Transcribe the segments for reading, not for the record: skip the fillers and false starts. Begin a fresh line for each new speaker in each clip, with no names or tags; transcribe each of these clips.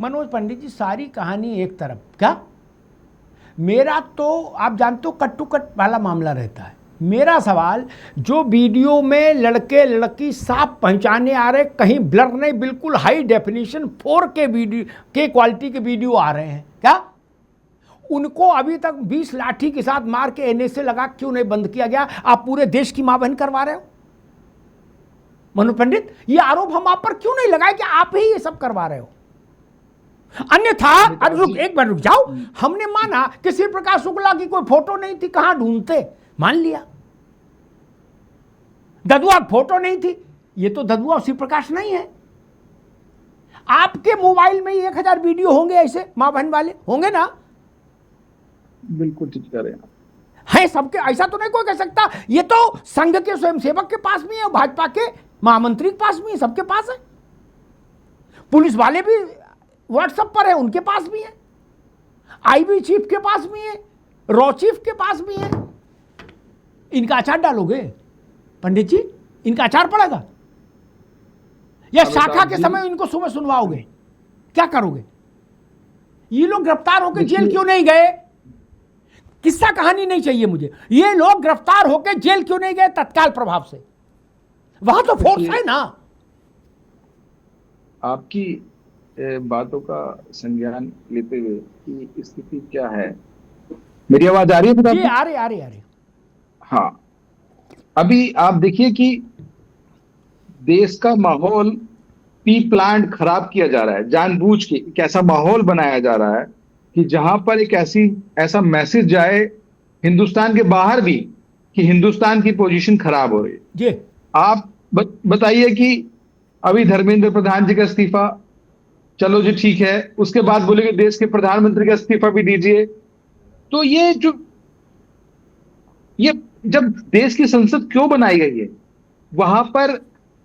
मनोज पंडित जी, सारी कहानी एक तरफ, क्या मेरा तो आप जानते हो कट टू कट वाला मामला रहता है। मेरा सवाल, जो वीडियो में लड़के लड़की साफ पहचाने आ रहे, कहीं ब्लर नहीं, बिल्कुल हाई डेफिनेशन 4K वीडियो के क्वालिटी के वीडियो आ रहे हैं, क्या उनको अभी तक 20 लाठी के साथ मार के NSA लगा क्यों नहीं बंद किया गया? आप पूरे देश की मां बहन करवा रहे हो मनोज पंडित, ये आरोप हम आप पर क्यों नहीं लगाए कि आप ही ये सब करवा रहे हो? अन्यथा एक बार रुक जाओ, हमने माना कि शिव प्रकाश शुक्ला की कोई फोटो नहीं थी, कहां ढूंढते, मान लिया। ददुआ फोटो नहीं थी, ये तो ददुआ शिव प्रकाश नहीं है। आपके मोबाइल में 1000 वीडियो होंगे ऐसे मां बहन वाले, होंगे ना?
बिल्कुल ठीक कह रहे हैं
है सबके, ऐसा तो नहीं कोई कह सकता। ये तो संघ के स्वयंसेवक के पास भी है, भाजपा के महामंत्री के पास भी है, सबके पास है। पुलिस वाले भी व्हाट्सएप पर है, उनके पास भी है। IB चीफ के पास भी है, रॉ चीफ के पास भी है। इनका अचार डालोगे पंडित जी? इनका अचार पड़ेगा या शाखा के समय इनको सुबह सुनवाओगे? क्या करोगे? ये लोग गिरफ्तार होकर जेल क्यों नहीं गए? किस्सा कहानी नहीं चाहिए मुझे। ये लोग गिरफ्तार होकर जेल क्यों नहीं गए तत्काल प्रभाव से? वहां तो फोर्स है ना।
आपकी बातों का संज्ञान लेते हुए कि स्थिति क्या है, मेरी आवाज आ रही है?
जी आ रही।
हाँ, अभी आप देखिए कि देश का माहौल पी प्लांट खराब किया जा रहा है, जानबूझ के एक ऐसा माहौल बनाया जा रहा है कि जहां पर एक ऐसा मैसेज जाए हिंदुस्तान के बाहर भी कि हिंदुस्तान की पोजीशन खराब हो रही है।
जी
आप बताइए कि अभी धर्मेंद्र प्रधान जी का इस्तीफा, चलो जी ठीक है, उसके बाद बोलेंगे देश के प्रधानमंत्री का इस्तीफा भी दीजिए। तो ये जब देश की संसद क्यों बनाई गई है, वहां पर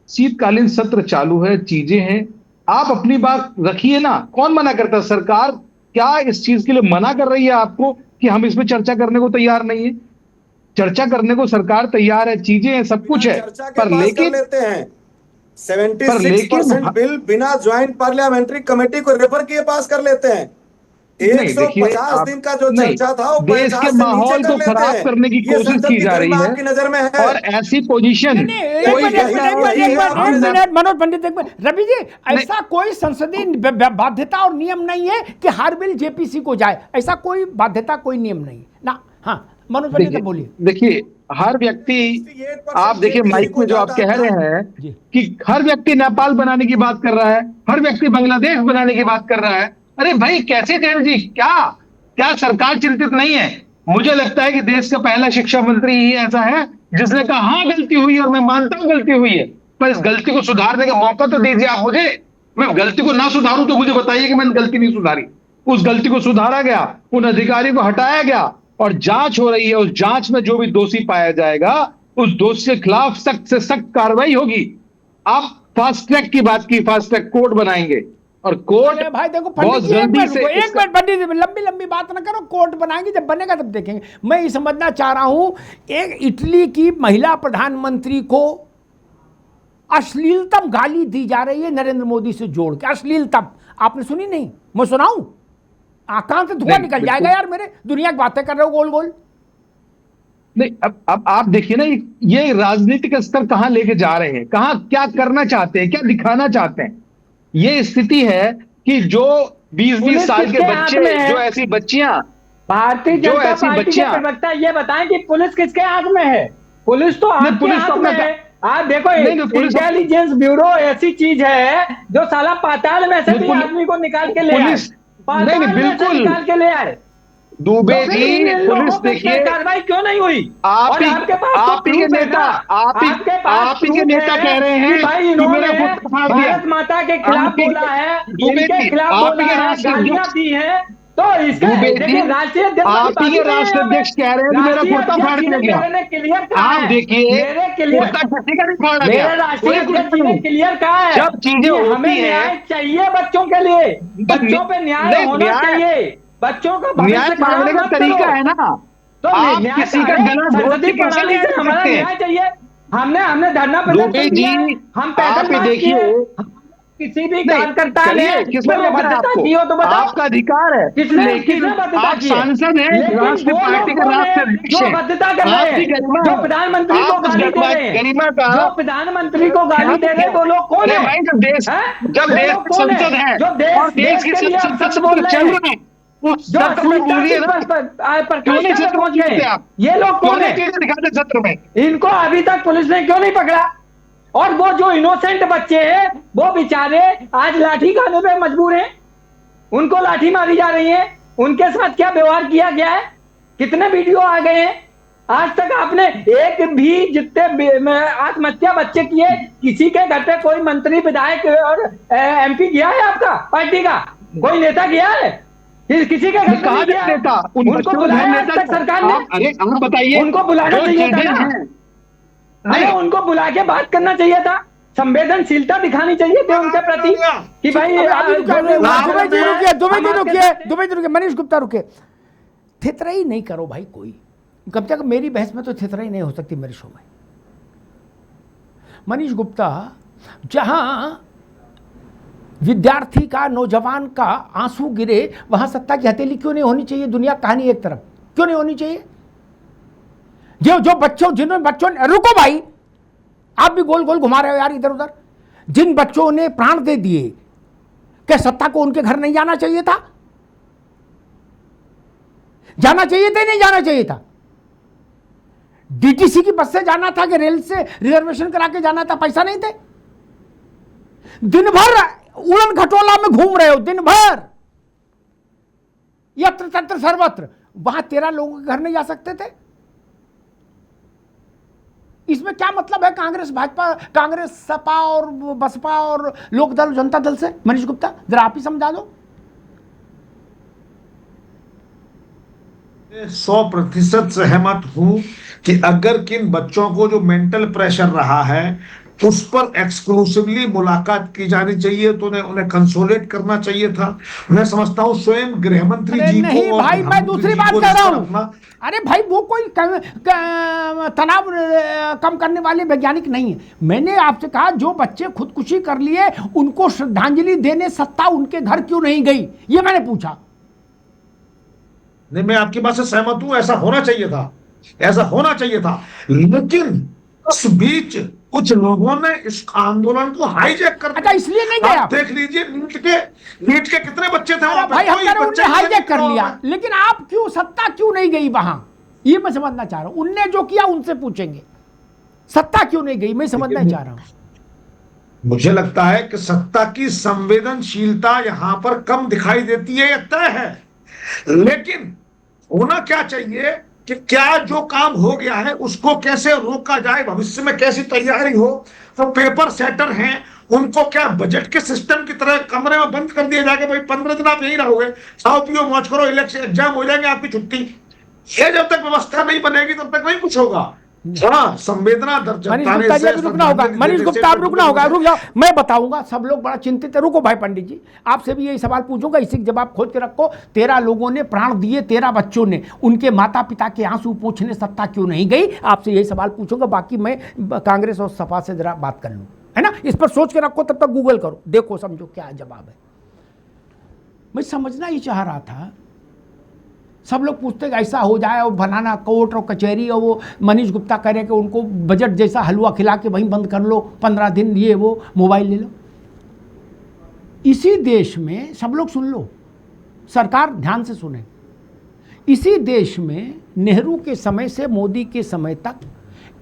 शीतकालीन सत्र चालू है, चीजें हैं, आप अपनी बात रखिए ना। कौन मना करता? सरकार क्या इस चीज के लिए मना कर रही है आपको कि हम इसमें चर्चा करने को तैयार नहीं है? चर्चा करने को सरकार तैयार है, चीजें हैं, सब कुछ है,
पर लेकिन लेते हैं 76% बिल बिना ज्वाइंट पार्लियामेंट्री कमेटी को रेफर किए पास कर लेते हैं। 150 दिन का जो चर्चा था वो
देश के माहौल को खराब करने की कोशिश की जा रही है,
नजर में है।
और ऐसी पोजीशन
मनोज पंडित, एक मिनट रवि जी, ऐसा कोई संसदीय बाध्यता और नियम नहीं है कि हर बिल जेपीसी को जाए, ऐसा कोई बाध्यता, कोई नियम नहीं ना। हाँ मनोज पंडित बोलिए।
देखिए, हर व्यक्ति, आप देखिए माइक में जो आप कह रहे हैं कि हर व्यक्ति नेपाल बनाने की बात कर रहा है, हर व्यक्ति बांग्लादेश बनाने की बात कर रहा है। अरे भाई कैसे थे जी? क्या सरकार चिंतित नहीं है? मुझे लगता है कि देश का पहला शिक्षा मंत्री ही ऐसा है जिसने कहा हाँ गलती हुई है और मैं मानता हूं गलती हुई है, पर इस गलती को सुधारने का मौका तो दीजिए आप मुझे। मैं गलती को ना सुधारूं तो मुझे बताइए कि मैंने गलती नहीं सुधारी। उस गलती को सुधारा गया, उन अधिकारी को हटाया गया और जांच हो रही है। उस जांच में जो भी दोषी पाया जाएगा उस दोषी के खिलाफ सख्त से सख्त कार्रवाई होगी। आप फास्ट ट्रैक की बात की, फास्ट ट्रैक कोर्ट बनाएंगे और कोर्ट
भाई देखो पंडित जी, एक मिनट पंडित जी, लंबी बात ना करो। कोर्ट बनाएंगे, जब बनेगा तब देखेंगे। मैं ये समझना चाह रहा हूं, एक इटली की महिला प्रधानमंत्री को अश्लीलतम गाली दी जा रही है नरेंद्र मोदी से जोड़ के, अश्लीलतम। आपने सुनी नहीं? मैं सुनाऊं? आकांत से धुआं निकल जाएगा यार मेरे। दुनिया की बातें कर रहे हो गोल गोल।
नहीं, अब आप देखिए ना, ये राजनीतिक स्तर कहां लेके जा रहे हैं, कहां क्या करना चाहते हैं, क्या दिखाना चाहते हैं। ये स्थिति है कि जो 20-20 साल के बच्चे, जो ऐसी बच्चियां,
भारतीय जनता पार्टी के प्रवक्ता ये बताएं कि पुलिस किसके हाथ में है? पुलिस तो आपके हाथ में है। आप देखो, इंटेलिजेंस ब्यूरो ऐसी चीज है जो साला पाताल में से भी आदमी को निकाल के ले आए,
नहीं बिल्कुल
निकाल के ले आए।
दुबे जी, पुलिस देखिए
कार्रवाई क्यों नहीं हुई?
आप ही के नेता, आप ही के नेता कह रहे हैं
भाई इन्होंने भारत माता के खिलाफ बोला है, इनके खिलाफ बोला है, गालियां दी है। तो इसका देखिए, राष्ट्रीय
आप ही के राष्ट्रीय अध्यक्ष कह रहे हैं कि मेरा कुर्ता फाड़ दिया गया। आप देखिए, कुर्ता किसी का नहीं फाड़ा गया।
मेरे राष्ट्रीय अध्यक्ष ने क्लियर कहा है
जब चीजें होती हैं,
न्याय चाहिए बच्चों के लिए, बच्चों पे न्याय होना चाहिए। बच्चों का
न्याय मांगने का तरीका है ना।
तो
आप किसी का गला घोट के कैसे ले
हमारा
सकते
न्याय
हैं?
चाहिए। हमने धरना
दुबे जी, आप देखिए,
किसी भी कार्यकर्ता ने
किसने रोका है आपको?
की हो तो बताओ।
आपका अधिकार है,
किसने
लेकिन
बद्धता
आप
की है?
सांसद हैं,
लेकिन
राष्ट्रीय
वो
पार्टी
लोग
का
कौन है
राष्ट्रीय
जो बद्धता कर रहे
आपकी
हैं,
गरिमा
जो प्रधानमंत्री को
आप उस
गाली दे रहे हैं,
गरिमा का
जो प्रधानमंत्री को गाली दे रहे हैं, वो लोग कौन
अरे
है?
भाई, जब देश
हैं?
जब
वो
देश
लोग
के
कौन है
संसद है
जो
और देश की
के लिए आप
संसद
शब्द बोल रहे
चल
हैं,
रहा है, उस
जो
सत्र में बोलिए ना, क्यों नहीं
प्रकाश
सत्र में
पहुंच गए?
दिखाते आप?
ये लोग
क्यों
कौन
नहीं
है?
चीजें दिखाते सत्र में?
इनको अभी तक पुलिस ने क्यों नहीं पकड़ा? और वो जो इनोसेंट बच्चे हैं, वो बेचारे आज लाठी खाने पे मजबूर हैं, उनको लाठी मारी जा रही है, उनके साथ क्या व्यवहार किया गया है, कितने वीडियो आ गए हैं। आज तक आपने एक भी जितने आत्महत्या बच्चे किए, किसी के घर पे कोई मंत्री विधायक और एमपी गया है आपका पार्टी का? कोई नेता गया है? किसी के घर पे नहीं गया है। उनको बुलाया आज तक सरकार ने?
अरे आप बताइए,
उनको बुलाना चाहिए था ना। अरे उनको बुला के बात करना चाहिए था, संवेदनशीलता दिखानी चाहिए थी उनके प्रति कि भाई
दुबे जी रुकिए, मनीष गुप्ता रुके। थितराई नहीं करो भाई, कोई कब तक मेरी बहस में तो थितराई नहीं हो सकती मेरे शो में। मनीष गुप्ता, जहां विद्यार्थी का, नौजवान का आंसू गिरे, वहां सत्ता की हथेली क्यों नहीं होनी चाहिए? दुनिया कहानी एक तरफ क्यों नहीं होनी चाहिए? जो बच्चों, जिन्होंने बच्चों ने, रुको भाई, आप भी गोल गोल घुमा रहे हो यार इधर उधर। जिन बच्चों ने प्राण दे दिए, क्या सत्ता को उनके घर नहीं जाना चाहिए था? जाना चाहिए था, नहीं जाना चाहिए था? डीटीसी की बस से जाना था कि रेल से रिजर्वेशन करा के जाना था? पैसा नहीं थे? दिन भर उड़न खटोला में घूम रहे हो, दिन भर यत्र तत्र सर्वत्र। वहां 13 लोगों के घर नहीं जा सकते थे? इसमें क्या मतलब है कांग्रेस भाजपा, कांग्रेस सपा और बसपा और लोकदल जनता दल से? मनीष गुप्ता, जरा आप ही समझा दो।
100% सहमत हूं कि अगर किन बच्चों को जो मेंटल प्रेशर रहा है उस पर एक्सक्लूसिवली मुलाकात की जानी चाहिए, तो उन्हें कंसोलेट करना चाहिए था। मैं समझता हूं स्वयं गृह मंत्री जी
नहीं
को,
भाई, मैं दूसरी बात कह रहा हूं। अरे भाई, वो कोई तनाव कम करने वाले वैज्ञानिक नहीं है। मैंने आपसे कहा जो बच्चे खुदकुशी कर लिए उनको श्रद्धांजलि देने सत्ता उनके घर क्यों नहीं गई, ये मैंने पूछा।
नहीं, मैं आपकी बात से सहमत हूं, ऐसा होना चाहिए था, ऐसा होना चाहिए था। लेकिन उस बीच कुछ लोगों ने इस आंदोलन को हाईजैक कर दिया।
अच्छा, इसलिए नहीं गया?
आप देख लीजिए, नीट के कितने बच्चे थे वहां पे?
भाई, हम उन्होंने हाईजैक कर लिया, लेकिन आप क्यों, सत्ता क्यों नहीं गई वहां? ये मैं समझना चाह रहा हूं। उनने जो किया उनसे पूछेंगे, सत्ता क्यों नहीं गई, मैं समझना चाह रहा हूं।
मुझे लगता है कि सत्ता की संवेदनशीलता यहां पर कम दिखाई देती है, यह तय है। लेकिन होना क्या चाहिए कि क्या जो काम हो गया है उसको कैसे रोका जाए, भविष्य में कैसी तैयारी हो। तो पेपर सेटर हैं, उनको क्या बजट के सिस्टम की तरह कमरे में बंद कर दिया जाएगा, भाई 15 दिन आप यहीं रहोगे, खाओ पियो मौज करो, इलेक्शन एग्जाम हो जाएंगे, आपकी छुट्टी। ये जब तक व्यवस्था नहीं बनेगी तब तक नहीं कुछ होगा। हाँ, संवेदना
रुकना होगा। मनीष गुप्ता, आप रुकना होगा, रुक जाओ, मैं बताऊंगा। सब लोग बड़ा चिंतित है। रुको भाई पंडित जी, आपसे भी यही सवाल पूछूंगा, इसी जवाब खोज के रखो। 13 लोगों ने प्राण दिए, 13 बच्चों ने, उनके माता पिता के आंसू पोंछने सत्ता क्यों नहीं गई? आपसे यही सवाल पूछूंगा। बाकी मैं कांग्रेस और सपा से जरा बात कर लूँ, है ना? इस पर सोच के रखो, तब तक गूगल करो, देखो समझो क्या जवाब है। मैं समझना ही चाह रहा था, सब लोग पूछते ऐसा हो जाए और बनाना कोर्ट और कचहरी, और वो मनीष गुप्ता कह रहे कि उनको बजट जैसा हलवा खिला के वहीं बंद कर लो, 15 दिन ये वो मोबाइल ले लो। इसी देश में, सब लोग सुन लो, सरकार ध्यान से सुने, इसी देश में नेहरू के समय से मोदी के समय तक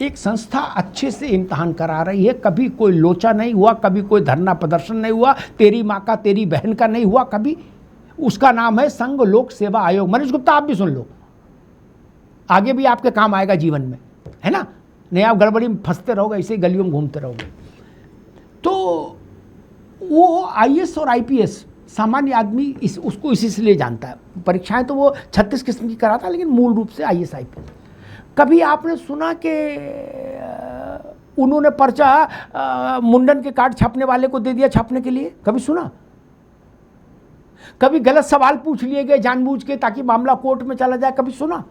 एक संस्था अच्छे से इम्तहान करा रही है। कभी कोई लोचा नहीं हुआ, कभी कोई धरना प्रदर्शन नहीं हुआ, तेरी माँ का तेरी बहन का नहीं हुआ कभी। उसका नाम है संघ लोक सेवा आयोग। मनीष गुप्ता, आप भी सुन लो, आगे भी आपके काम आएगा जीवन में, है ना? नहीं आप गड़बड़ी में फंसते रहोगे, ऐसे गलियों में घूमते रहोगे। तो वो आईएएस और आईपीएस सामान्य आदमी उसको इसी से लिए जानता है। परीक्षाएं तो वो 36 किस्म की कराता, लेकिन मूल रूप से आईएएस आईपीएस। कभी आपने सुना कि उन्होंने पर्चा मुंडन के कार्ड छापने वाले को दे दिया छापने के लिए? कभी सुना? कभी गलत सवाल पूछ लिए गए जानबूझ के ताकि मामला कोर्ट में चला जाए? कभी सुना?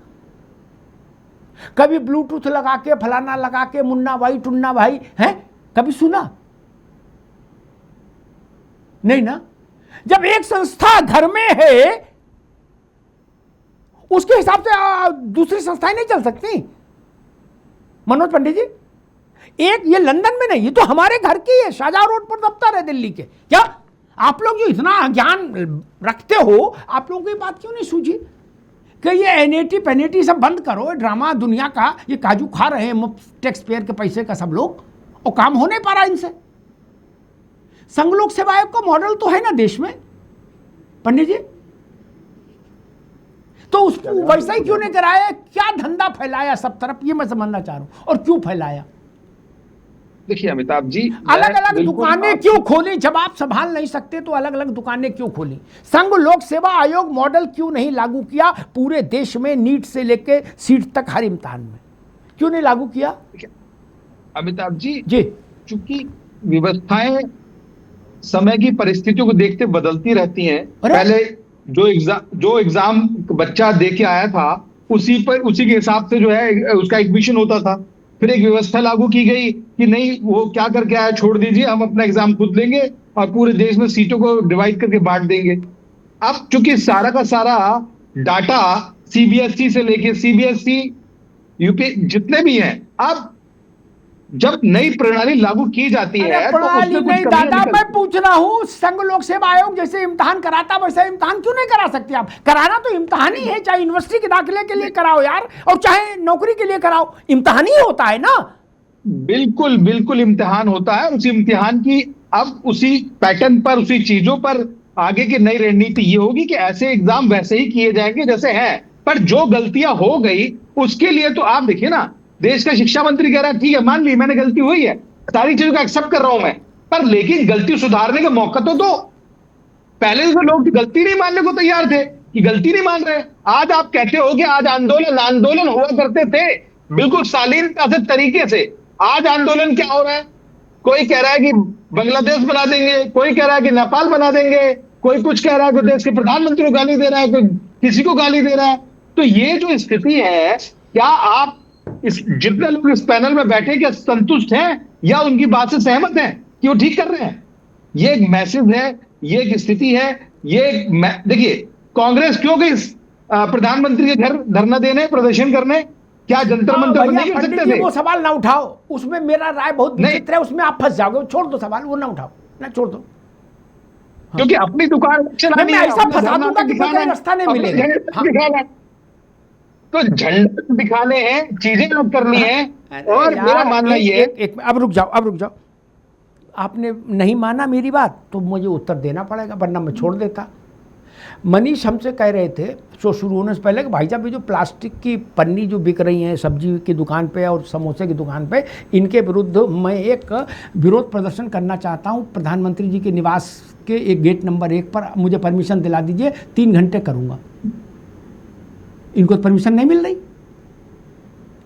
कभी ब्लूटूथ लगा के, फलाना लगा के, मुन्ना भाई टुन्ना भाई, हैं? कभी सुना? नहीं ना। जब एक संस्था घर में है उसके हिसाब से दूसरी संस्थाएं नहीं चल सकती। मनोज पंडित जी, एक ये लंदन में नहीं, ये तो हमारे घर की है, शाहजहां रोड पर दफ्तर है दिल्ली के। क्या आप लोग जो इतना ज्ञान रखते हो, आप लोगों की बात क्यों नहीं सूझी कि ये एनएटी पेनेटी सब बंद करो, ड्रामा दुनिया का, ये काजू खा रहे हैं मुफ्त टैक्स पेयर के पैसे का सब लोग, और काम हो नहीं पा रहा इनसे। संघ लोक सेवा आयोग का मॉडल तो है ना देश में पंडित जी, तो उसको वैसा ही क्यों नहीं कराया? क्या धंधा फैलाया सब तरफ, ये मैं समझना चाह रहा हूं, और क्यों फैलाया?
देखिए अमिताभ जी,
अलग अलग दुकानें क्यों खोली? जब आप संभाल नहीं सकते तो अलग अलग दुकानें क्यों खोली? संघ लोक सेवा आयोग मॉडल क्यों नहीं लागू किया पूरे देश में, नीट से लेके सीट तक हर इम्तिहान में क्यों नहीं लागू किया?
अमिताभ जी
जी,
चूंकि व्यवस्थाएं समय की परिस्थितियों को देखते बदलती रहती हैं। पहले जो एग्जाम बच्चा दे के आया था उसी के हिसाब से जो है उसका एडमिशन होता था। फिर एक व्यवस्था लागू की गई कि नहीं, वो क्या करके आया छोड़ दीजिए, हम अपना एग्जाम खुद लेंगे और पूरे देश में सीटों को डिवाइड करके बांट देंगे। अब चूंकि सारा का सारा डाटा सीबीएसई से लेके सीबीएसई यूपी जितने भी हैं, अब जब नई प्रणाली लागू की जाती है तो
प्रणाली नहीं दादा, मैं पूछ रहा हूं, संघ लोक सेवा आयोग जैसे इम्तिहान कराता वैसा इम्तिहान क्यों नहीं करा सकते आप? कराना तो इम्तिहान ही है, चाहे यूनिवर्सिटी के दाखिले के लिए कराओ यार, और चाहे नौकरी के लिए कराओ, इम्तिहान ही होता है ना।
बिल्कुल बिल्कुल इम्तिहान होता है। उसी इम्तिहान की अब उसी पैटर्न पर, उसी चीजों पर आगे की नई रणनीति ये होगी कि ऐसे एग्जाम वैसे ही किए जाएंगे जैसे हैं। पर जो गलतियां हो गई उसके लिए तो आप देखिए ना, देश का शिक्षा मंत्री कह रहा है ठीक है मान ली मैंने गलती हुई है, सारी चीजों को एक्सेप्ट कर रहा हूं मैं, पर लेकिन गलती सुधारने का मौका तो दो। पहले तो लोग गलती नहीं मानने को तैयार थे कि गलती नहीं मान रहे। आज आप कहते हो कि आज आंदोलन हुआ करते थे बिल्कुल शालीनता से, तरीके से। आज आंदोलन क्या हो रहा है? कोई कह रहा है कि बांग्लादेश बना देंगे, कोई कह रहा है कि नेपाल बना देंगे, कोई कुछ कह रहा है, कोई देश के प्रधानमंत्री को गाली दे रहा है, कोई किसी को गाली दे रहा है। तो ये जो स्थिति है, क्या आप जितने लोग इस पैनल में बैठे क्या संतुष्ट हैं या उनकी बात से सहमत हैं कि वो ठीक कर रहे हैं? ये एक मैसेज है, ये एक स्थिति है। ये देखिए, कांग्रेस क्यों गई प्रधानमंत्री के घर धरना देने, प्रदर्शन करने? क्या जंतर मंतर नहीं कर सकते थे?
वो सवाल ना उठाओ, उसमें मेरा राय बहुत विचित्र है, उसमें आप फंस जाओगे। छोड़ दो सवाल, वो ना उठाओ, ना छोड़ दो,
क्योंकि अपनी दुकान चलानी है,
ऐसा फंसा दूंगा कि कोई रास्ता नहीं मिलेगा।
तो झंडा दिखाने हैं, चीजें अलग करनी है। और मेरा मानना ये
अब रुक जाओ, आपने नहीं माना मेरी बात तो मुझे उत्तर देना पड़ेगा, वरना मैं छोड़ देता। मनीष हमसे कह रहे थे शो शुरू होने से पहले कि भाई साहब ये जो प्लास्टिक की पन्नी जो बिक रही हैं सब्जी की दुकान पे और समोसे की दुकान पे, इनके विरुद्ध मैं एक विरोध प्रदर्शन करना चाहता हूँ प्रधानमंत्री जी के निवास के एक गेट नंबर 1 पर, मुझे परमिशन दिला दीजिए, 3 घंटे करूँगा। इनको परमिशन नहीं मिल रही।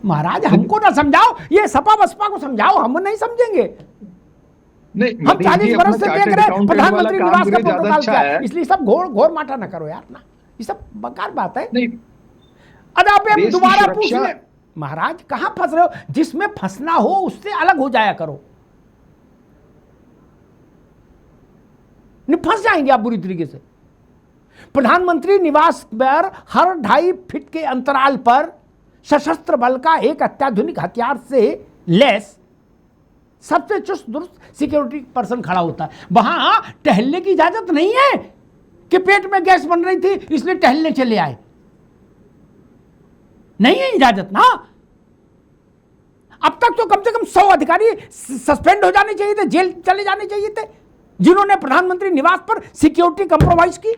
महाराज हमको ना समझाओ, ये सपा बसपा को समझाओ, हम नहीं समझेंगे।
नहीं,
हम 40 वर्ष से देख रहे हैं प्रधानमंत्री निवास का प्रोटोकॉल क्या है, इसलिए सब घोर माटा ना करो यार ना, ये सब बेकार बात है। अब आप दोबारा पूछ ले, महाराज कहां फंस रहे हो? जिसमें फंसना हो उससे अलग हो जाया करो, नहीं फंस जाएंगे आप बुरी तरीके से। प्रधानमंत्री निवास पर हर 2.5 फीट के अंतराल पर सशस्त्र बल का एक अत्याधुनिक हथियार से लैस सबसे चुस्त दुरुस्त सिक्योरिटी पर्सन खड़ा होता है। वहां टहलने की इजाजत नहीं है कि पेट में गैस बन रही थी इसलिए टहलने चले आए, नहीं है इजाजत ना। अब तक तो कम से कम 100 अधिकारी सस्पेंड हो जाने चाहिए थे, जेल चले जाने चाहिए थे, जिन्होंने प्रधानमंत्री निवास पर सिक्योरिटी कंप्रोमाइज की।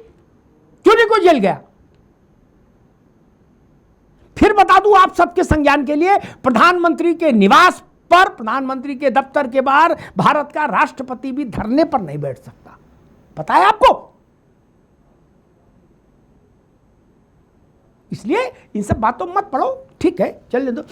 क्यों नहीं कोई जेल गया? फिर बता दूं आप सबके संज्ञान के लिए, प्रधानमंत्री के निवास पर, प्रधानमंत्री के दफ्तर के बाहर भारत का राष्ट्रपति भी धरने पर नहीं बैठ सकता। पता है आपको? इसलिए इन सब बातों मत पढ़ो, ठीक है, चलने दो।